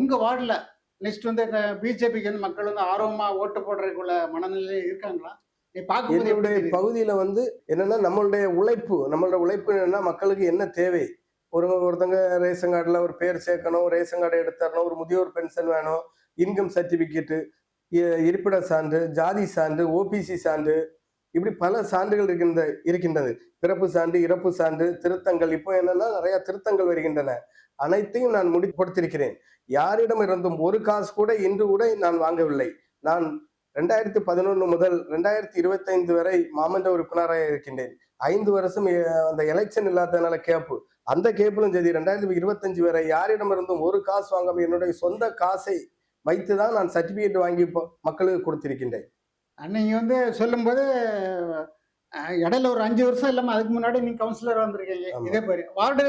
உங்க வார்டுல நெக்ஸ்ட் வந்து பிஜேபிக்கு வந்து மக்கள் வந்து ஆர்வமா ஓட்டு போடுறதுக்குள்ள மனநிலையில இருக்காங்களா? நீ பார்க்கும்போது எப்படி என்னுடைய தெரியுது? பகுதியில வந்து என்னன்னா, நம்மளோட உழைப்பு என்னன்னா, மக்களுக்கு என்ன தேவை? ஒருத்தங்க ரேஷன் கார்டுல ஒரு பேர் சேர்க்கணும், ரேஷன் கார்டு எடுத்து தரணும், ஒரு முதியோர் பென்ஷன் வேணும், இன்கம் சர்டிபிகேட், இருப்பிட சான்று, ஜாதி சான்று, ஓபிசி சான்று, இப்படி பல சான்றுகள் இருக்கின்றது. பிறப்பு சான்று, இறப்பு சான்று, திருத்தங்கள். இப்போ என்னன்னா நிறைய திருத்தங்கள் வருகின்றன. அனைத்தையும் நான் கொடுத்திருக்கிறேன். யாரிடம் இருந்தும் ஒரு காசு கூட இன்று கூட நான் வாங்கவில்லை. நான் 2011 முதல் 2025 வரை மாமன்ற உறுப்பினராக இருக்கின்றேன். 5 வருஷம் அந்த எலெக்ஷன் இல்லாததுனால கேப்பு. அந்த கேப்பிலும் சரி 2025 வரை யாரிடம் இருந்தும் ஒரு காசு வாங்காம என்னுடைய சொந்த காசை வைத்துதான் நான் சர்டிபிகேட் வாங்கி மக்களுக்கு கொடுத்திருக்கின்றேன். நீங்க வந்து சொல்லும்போது இடையில ஒரு 5 வருஷம் இல்லாம அதுக்கு முன்னாடி நீங்க கவுன்சிலர் வந்திருக்கீங்க. ஆமா. இதே மாதிரி வார்டு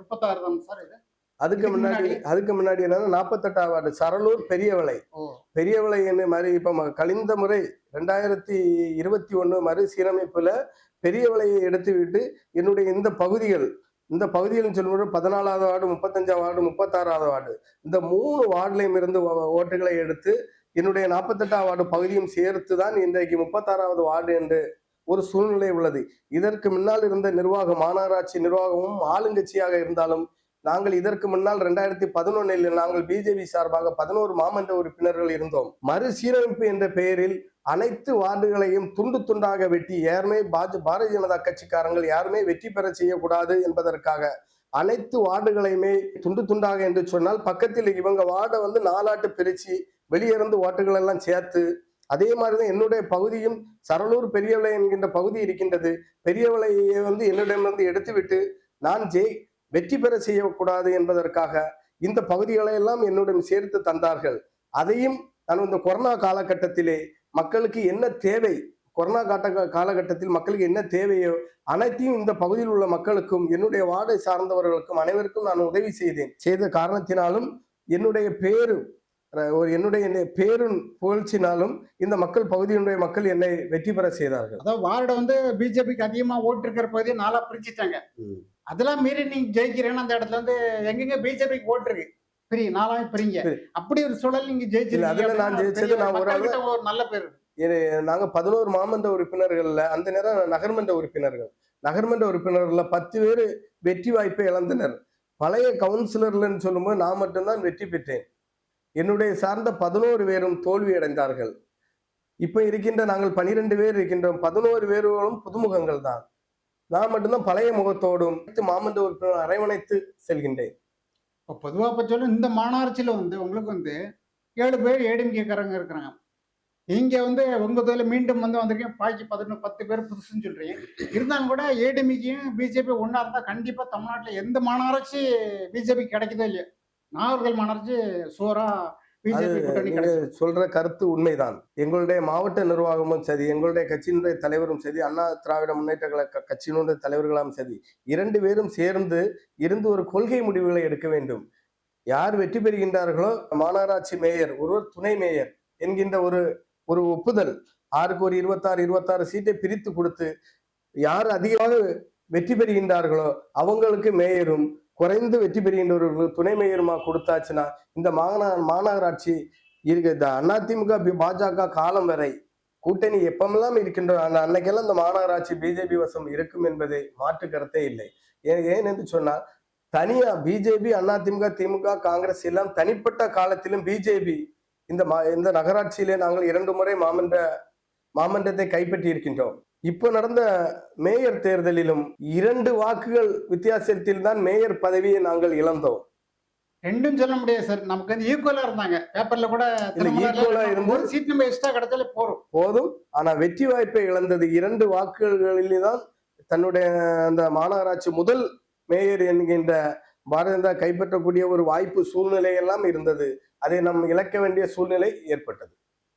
36 தான் சார் இது. அதுக்கு முன்னாடி என்னன்னா 48 வார்டு சரலூர் பெரியவளை. ஓ. பெரியவளை என்ன மாதிரி இப்ப கழிந்த முறை 2021 மறுசீரமைப்புல பெரியவளையை எடுத்துவிட்டு என்னுடைய இந்த பகுதிகள் சொல்லும்போது 14வது வார்டு, 35வது வார்டு, 36வது வார்டு, இந்த 3 வார்டுலையும் இருந்து ஓட்டுகளை எடுத்து என்னுடைய 48வது வார்டு பகுதியும் சேர்த்து தான் இன்றைக்கு 36வது வார்டு என்று ஒரு சூழ்நிலை உள்ளது. இதற்கு முன்னால் இருந்த நிர்வாகம், மாநகராட்சி நிர்வாகமும் ஆளுங்கட்சியாக இருந்தாலும் நாங்கள் இதற்கு முன்னால் 2011 நாங்கள் பிஜேபி சார்பாக 11 மாமன்ற உறுப்பினர்கள் இருந்தோம். மறுசீரமைப்பு என்ற பெயரில் அனைத்து வார்டுகளையும் துண்டு துண்டாக வெட்டி யாருமே பாரதிய ஜனதா கட்சிக்காரங்கள் யாருமே வெற்றி பெற செய்யக்கூடாது என்பதற்காக அனைத்து வார்டுகளையுமே துண்டு துண்டாக என்று சொன்னால் பக்கத்தில் இவங்க வார்டை வந்து 4 பிரிச்சு வெளியிருந்து ஓட்டுகள் எல்லாம் சேர்த்து, அதே மாதிரிதான் என்னுடைய பகுதியும் சரலூர் பெரியவளை என்கின்ற பகுதி இருக்கின்றது. பெரியவளையை வந்து என்னிடமிருந்து எடுத்துவிட்டு நான் வெற்றி பெற செய்யக்கூடாது என்பதற்காக இந்த பகுதிகளை எல்லாம் என்னுடன் சேர்த்து தந்தார்கள். அதையும் நான் இந்த கொரோனா காலகட்டத்திலே மக்களுக்கு என்ன தேவை, கொரோனா காலகட்டத்தில் மக்களுக்கு என்ன தேவையோ அனைத்தையும் இந்த பகுதியில் உள்ள மக்களுக்கும் என்னுடைய வார்டை சார்ந்தவர்களுக்கும் அனைவருக்கும் நான் உதவி செய்த காரணத்தினாலும் என்னுடைய பேரும் புகழ்ச்சினாலும் இந்த பகுதியினுடைய மக்கள் என்னை வெற்றி பெற செய்தார்கள். அதாவது வார்டு வந்து பிஜேபிக்கு அதிகமா ஓட்டு இருக்கிற பகுதியை 4 பிரிச்சுட்டாங்க. அதெல்லாம் மீறி நீங்க ஜெயிக்கிறீங்கன்னா அந்த இடத்துல வந்து எங்கெங்க பிஜேபிக்கு ஓட்டு இருக்கு பிரிங்க. அப்படி ஒரு சூழல் நீங்க அதுல நான் ஜெயிச்சது ஒரு நல்ல பேர். நாங்க 11 மாமன்ற உறுப்பினர்கள்ல அந்த நேரம் நகர்மன்ற உறுப்பினர்கள்ல 10 பேர் வெற்றி வாய்ப்பை இழந்தனர். பழைய கவுன்சிலர்லன்னு சொல்லும்போது நான் மட்டும்தான் வெற்றி பெற்றேன். என்னுடைய சார்ந்த 11 பேரும் தோல்வி அடைந்தார்கள். இப்ப இருக்கின்ற நாங்கள் 12 பேர் இருக்கின்றோம். 11 பேர்களும் புதுமுகங்கள் தான். நான் மட்டும்தான் பழைய முகத்தோடும் மாமன்ற உறுப்பினர் அரவணைத்து செல்கின்றேன். பொதுவா சொல்ல இந்த மாநகராட்சியில வந்து உங்களுக்கு வந்து 7 பேர் ஏடிஎம்கேக்காரங்க இருக்கிறாங்க. நீங்க வந்து உங்க தொழில மீண்டும் வந்திருக்கீங்க. பாக்கி 10 பேர் புதுசுன்னு சொல்றீங்க. இருந்தாலும் கூட ஏடிஎம்கேயும் பிஜேபி ஒன்னா இருந்தா கண்டிப்பா தமிழ்நாட்டுல எந்த மாநகராட்சி பிஜேபி கிடைக்குதோ இல்லையோ, நாகர்கள் மாநகராட்சி சோரா சொல்ற கருத்து உண்மைதான். எங்களுடைய மாவட்ட நிர்வாகமும் சரி, எங்களுடைய கட்சியினுடைய தலைவரும் சரி, அண்ணா திராவிட முன்னேற்ற கழக கட்சியினுடைய தலைவர்களும் சரி, 2 பேரும் சேர்ந்து இருந்து ஒரு கொள்கை முடிவுகளை எடுக்க வேண்டும். யார் வெற்றி பெறுகின்றார்களோ மாநகராட்சி மேயர், ஒருவர் துணை மேயர் என்கின்ற ஒரு ஒப்புதல், ஆருக்கு ஒரு 26 சீட்டை பிரித்து கொடுத்து யார் அதிகமாக வெற்றி பெறுகின்றார்களோ அவங்களுக்கு மேயரும், குறைந்து வெற்றி பெறுகின்றவர்களுக்கு துணை மேயருமா கொடுத்தாச்சுன்னா இந்த மாநகராட்சி இருக்கு. அதிமுக பாஜக காலம் வரை கூட்டணி எப்பமெல்லாம் இருக்கின்ற அன்னைக்கெல்லாம் இந்த மாநகராட்சி பிஜேபி வசம் இருக்கும் என்பதை மாற்று கருத்தே இல்லை. ஏன் என்று சொன்னால் தனியா பிஜேபி, அதிமுக, திமுக, காங்கிரஸ் எல்லாம் தனிப்பட்ட காலத்திலும் பிஜேபி இந்த நகராட்சியிலே நாங்கள் 2 முறை மாமன்றத்தை கைப்பற்றி இருக்கின்றோம். இப்போ நடந்த மேயர் தேர்தலிலும் 2 வாக்குகள் வித்தியாசத்தில் தான் மேயர் பதவியை நாங்கள் இழந்தோம். ரெண்டும் சொல்ல முடியாது சார். நமக்கு வந்து ஈக்குவலா இருந்தாங்க. பேப்பர்ல கூட ஈக்குவலா இருந்து சீட் நம்ம எக்ஸ்ட்ரா கிடைச்சாலே போதும். ஆனா வெற்றி வாய்ப்பை இழந்தது 2 வாக்குகளிலே தான். தன்னுடைய அந்த மாநகராட்சி முதல் மேயர் என்கின்ற பாரதிய ஜனதா கைப்பற்றக்கூடிய ஒரு வாய்ப்பு சூழ்நிலை எல்லாம் இருந்தது. அதை நாம் இழக்க வேண்டிய சூழ்நிலை ஏற்பட்டது.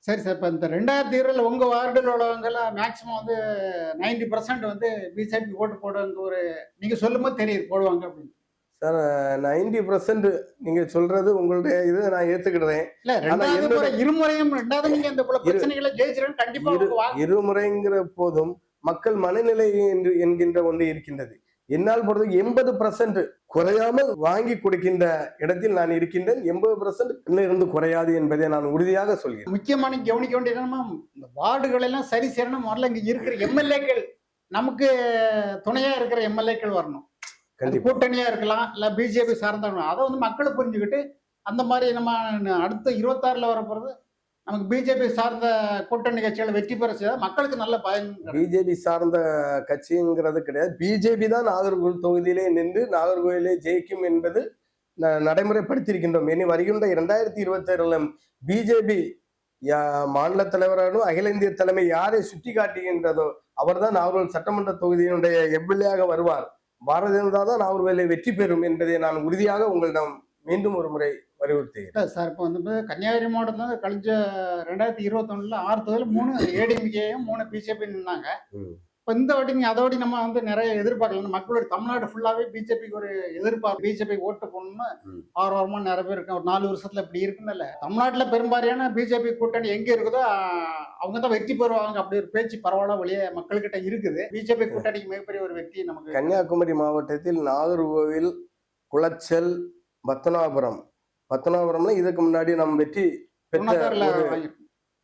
சரி சார். இப்போ இந்த 2020 உங்க வார்டில் உள்ளவங்க எல்லாம் மேக்சிமம் வந்து 90% வந்து பிஜேபி ஓட்டு போடுவாங்க. நீங்க சொல்லும்போது தெரியுது போடுவாங்க அப்படின்னு. சார் 90% நீங்க சொல்றது உங்களுடைய இது நான் ஏத்துக்கிடுறேன். இருமுறையும் 2வது நீங்க இந்த பிரச்சனைகளை ஜெயிச்சிருக்கீங்க கண்டிப்பா. இருமுறைங்கிற போதும் மக்கள் மனநிலை என்கின்ற ஒன்று இருக்கின்றது. என்னால் பொறுத்தவரைக்கும் 80% குறையாமல் வாங்கி கொடுக்கின்ற இடத்தில் நான் இருக்கின்றேன். 80% இருந்து குறையாது என்பதை நான் உறுதியாக சொல்கிறேன். முக்கியமான கவனிக்க வேண்டியது என்னன்னா, இந்த வார்டுகள் எல்லாம் சரி செய்யணும். முதல்ல இங்க இருக்கிற எம்எல்ஏக்கள் நமக்கு துணையா இருக்கிற எம்எல்ஏக்கள் வரணும். அது கண்டிப்பா. கூட்டணியா இருக்கலாம், இல்ல பிஜேபி சார்ந்தவங்க. அதை வந்து மக்கள் புரிஞ்சுக்கிட்டு அந்த மாதிரி நம்ம அடுத்த 26ல வரப்போறது நமக்கு பிஜேபி சார்ந்த கூட்டணி கட்சிகளை வெற்றி பெற செய்தால் மக்களுக்கு நல்ல பயன் கிடைக்கும். பிஜேபி சார்ந்த கட்சிங்கிறது கிடையாது. பிஜேபி தான் நாகர்கோவில் தொகுதியிலே நின்று நாகர்கோவிலே ஜெயிக்கும் என்பது நடைமுறைப்படுத்தியிருக்கின்றோம். இனி வருகின்ற 2026 பிஜேபி மாநில தலைவரானும் அகில இந்திய தலைமை யாரை சுட்டி காட்டுகின்றதோ அவர்தான் நாகர்கோவில் சட்டமன்ற தொகுதியினுடைய எம்எல்ஏ வருவார். பாரதிய ஜனதா தான் நாகர்கோவிலை வெற்றி பெறும் என்பதை நான் உறுதியாக உங்களிடம் மீண்டும் ஒரு முறை வலியுறுத்துகிறேன். இல்ல சார், இப்போ வந்து கன்னியாகுமரி மாவட்டத்தில் கழிஞ்ச 2021 6 தொகுதியில் 3 ஏடிஎம்கேயும் 3 பிஜேபி நின்னாங்க. ம். இப்போ இந்த வாட்டி அதோட நம்ம வந்து நிறைய எதிர்பார்க்கலாம். மக்களோட தமிழ்நாடு ஃபுல்லாவே பிஜேபிக்கு ஒரு எதிர்பார்ப்பு, பிஜேபி ஓட்டு போடணும்னு ஆர்வமா நிறைய பேர் இருக்காங்க. ஒரு 4 வருஷத்துல இப்படி இருக்குன்னு தமிழ்நாட்டுல பெரும்பாலான பிஜேபி கூட்டணி எங்க இருக்குதோ அவங்க தான் வெற்றி பெறுவாங்க. அப்படி ஒரு பேச்சு பரவாயில்ல வெளியே மக்கள்கிட்ட இருக்குது. பிஜேபி கூட்டணிக்கு மிகப்பெரிய ஒரு வெற்றி நமக்கு. கன்னியாகுமரி மாவட்டத்தில் நாகர்கோவில், குளச்சல், பத்தனாபுரம்ல இதுக்கு முன்னாடி நம்ம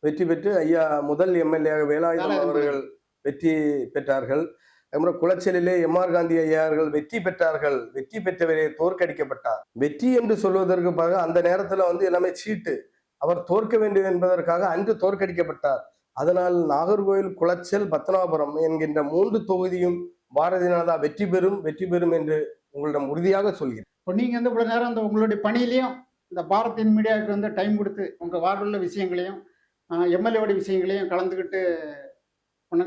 வெற்றி பெற்று ஐயா முதல் எம்எல்ஏ வேலாயுதம் அவர்கள் வெற்றி பெற்றார்கள். அதுக்கப்புறம் குளச்சலிலே எம்ஆர் காந்தி ஐயார்கள் வெற்றி பெற்றார்கள். வெற்றி பெற்றவரே தோற்கடிக்கப்பட்டார். வெற்றி என்று சொல்வதற்கு பிறகு அந்த நேரத்துல வந்து எல்லாமே சீட்டு. அவர் தோற்க வேண்டும் என்பதற்காக அன்று தோற்கடிக்கப்பட்டார். அதனால் நாகர்கோவில், குளச்சல், பத்தனாபுரம் என்கின்ற 3 தொகுதியும் பாரதிய ஜனதா வெற்றி பெறும் என்று உங்களிடம் உறுதியாக சொல்கிறேன். இப்போ நீங்க வந்து இவ்வளவு நேரம் அந்த உங்களுடைய பணியிலையும் இந்த பாரதின் மீடியாவுக்கு வந்து டைம் கொடுத்து உங்க வார்டுள்ள விஷயங்களையும் எம்எல்ஏவோட விஷயங்களையும் கலந்துக்கிட்டு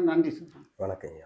நன்றி சார். வணக்கம் ஐயா.